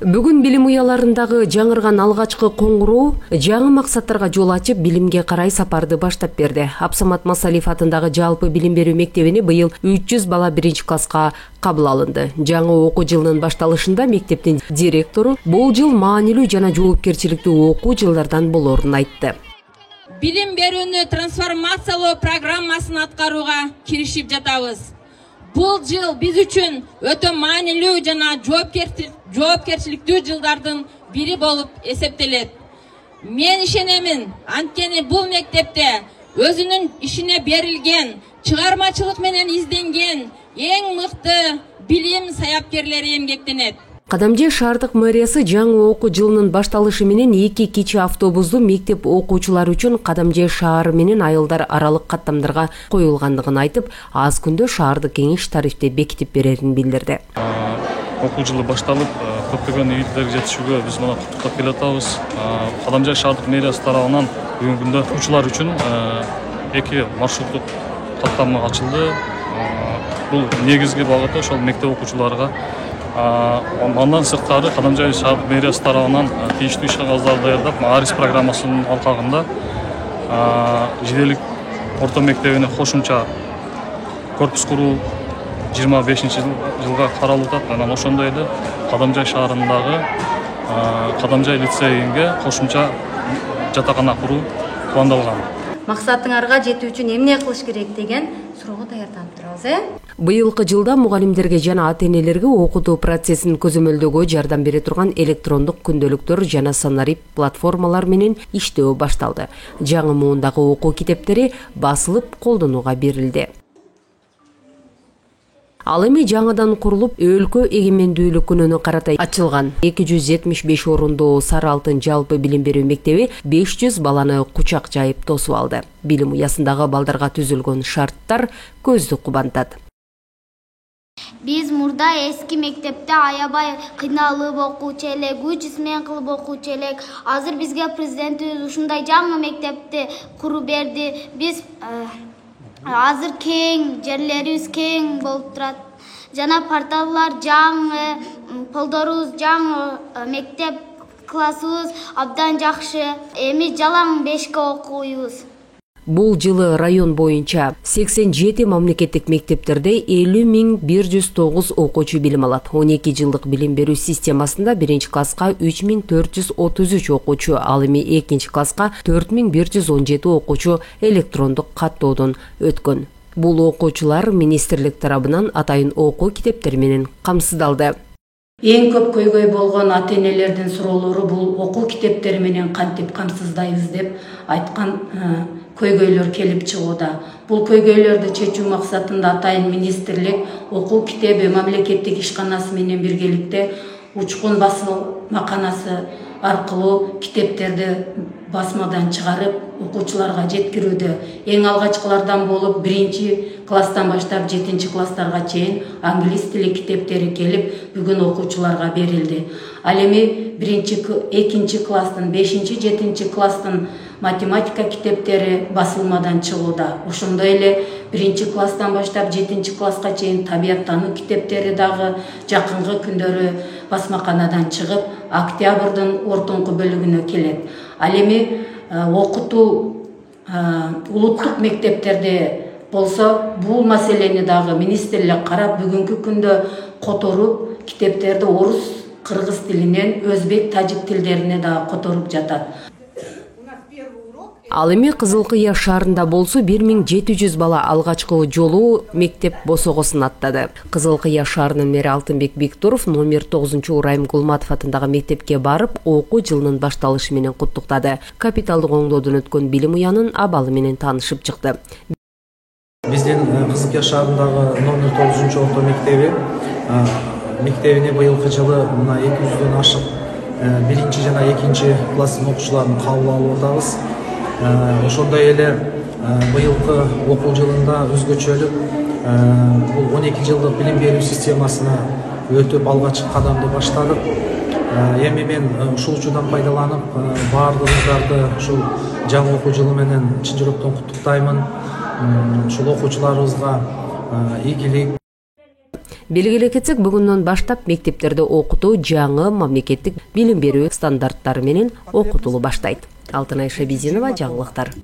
Бүгүн билим уяларындагы жаңырган алгачкы коңгуроо жаңы максаттарга жол ачып, билимге карай сапарды баштап берди. Абсамат Масалиев атындагы жалпы билим берүү мектебине быйыл 300 бала 1-класска кабыл алынды. Жаңы окуу жылынын башталышында мектептин директору бул жыл маанилүү жана жоопкерчиликтүү окуу жылдардан болорун айтты. Билим берүүнү трансформациялоо программасын аткарууга киришип жатабыз. Бул жыл биз үчүн өтө маанилүү жана жоопкерчиликтүү жылдардын бири болуп эсептелет. Мен ишенемин, анткени бул мектепте өзүнүн ишине берилген, чыгармачылык менен изденген эң мыкты билим саяпкерлери эмгектенет. Кадамжай шаардык мэриясы жаңы окуу жылынын башталышы менен 2 кичи автобусду мектеп окуучулары үчүн Кадамжай шаары менен айылдар аралык каттамдарга коюлгандыгын айтып, аз күндө шаарды кеңеш тарифте бекитип берерин билдирди. Окуу жылы башталып, көптөгөн ийгиликтерге жетишүүгө биз мына куттуктап келатабыз. Кадамжай шаардык мэриясы тарабынан бүгүнкү күндө окуучулар үчүн 2 маршруттук каттама ачылды. Бул негизги багыты ошол мектеп окуучуларга. Андан сырткары Кадамжай шаардык мэриясы тарабынан тийиштүү иш кагаздарды даярдап, АРИС программасынын алкагында Жиделик орто мектебине кошумча корпус куруу 25-жылга каралып атат. Анан ошондой эле Кадамжай шаарындагы Кадамжай лицейинге кошумча жатакана куруу пландалган. Максатыңарга жетүү үчүн эмне кылыш керек деген суроого даярданып турабыз, Быйылкы жылда мугалимдерге жана ата-энелерге окутуу процессин көзөмөлдөөгө жардам бере турган электрондук күндөлүктөр жана санарип платформалар менен иштөө башталды. Жаңы муундагы окуу китептери басылып колдонууга берилди. Ал эми жаңыдан курулуп, өлкө эгемендүүлүк күнүнө карата ачылган 275 орундуу Сары Алтын жалпы билим берүү мектеби 500 баланы кучак жайып тосуп алды. Билим уясындагы балдарга түзүлгөн шарттар көздү кубантат. Биз мурда эски мектепте аябай кыйналып окуучу элек, 300 мен кылып окуучу элек. Азыр бизге президентибиз ушундай жаңы мектепти куруп берди. Биз азыр кең, жерлерибиз кең болуп турат. Жана порталлар жаңы, полдорубуз жаңы, мектеп классыбыз абдан жакшы. Эми жалаң 5ке окуйбуз. Бул жылы район боюнча 87 мамлекеттик мектептерде 50.109 окуучу билим алат. 12 жылдык билим берүү системасында 1-класска 3433 окуучу, ал эми 2-класска 4117 окуучу электрондук каттоодон өткөн. Бул окуучулар министрлик тарабынан атайын окуу китептери менен камсыздалды. Эң көп көйгөй болгон ата-энелердин суроолору бул окуу китептери менен кантип камсыздайбыз деп айткан көйгөйлөр келип чыгууда. Бул көйгөйлөрдү чечүү максатында атайын министрлик окуу китеби мамлекеттик ишканасы менен биргеликте учкун басылмаканасы аркылуу китептерди басмадан чыгарып окуучуларга жеткирүүдө. Эң алгачкылардан болуп 1-класстан баштап 7-класстарга чейин англис тили китептери келип бүгүн окуучуларга берилди. Ал эми 1-2-класстын, 5-7-класстын математика китептери басылмадан чыгууда. Ошондой эле 1-класстан баштап 7-класска чейин табияттануу китептери дагы жакынкы күндөрү басмаканадан чыгып, октябрдын ортоңку бөлүгүнө келет. Ал эми окутуу улуттук мектептерде болсо, бул маселени дагы министрлик карап, бүгүнкү күндө которуп, китептерди орус, кыргыз тилинен өзбек, тажик тилдерине дагы которуп жатат. Ал эми Кызылкыя шаарында болсо 1700 бала алгачкы жолу мектеп босогосун аттады. Кызылкыя шаарынын мэри Алтынбек Биктуров номер 9-Урайым Гулматов атындагы мектепке барып, окуу жылынын башталышы менен куттуктады. Капиталдык оңдоодон өткөн билим уянын абалы менен таанышып чыкты. Биздин Кызылкыя шаарындагы номер 9-орто мектебине быйылкы жылы мына 200дөн ашык 1 жана 2 класстын окуучуларын кабыл алып атабыз. Ошондой эле быйылкы окуу жылында өзгөчөлүк бул 12 жылдык билим берүү системасына өтүп алгачкы кадамды баштадык. Эми мен ушул учурдан пайдаланып баардыгыңыздарды ушул жаңы окуу жылы менен чын жүрөктөн куттуктаймын. Ушул окуучуларыбызга ийгилик. Белгилей кетсек, бүгүндөн баштап мектептерде окутуу жаңы мамлекеттик билим берүү стандарттары менен окутулуу баштайт. Алтынай Шабизинова, жаңылыктар.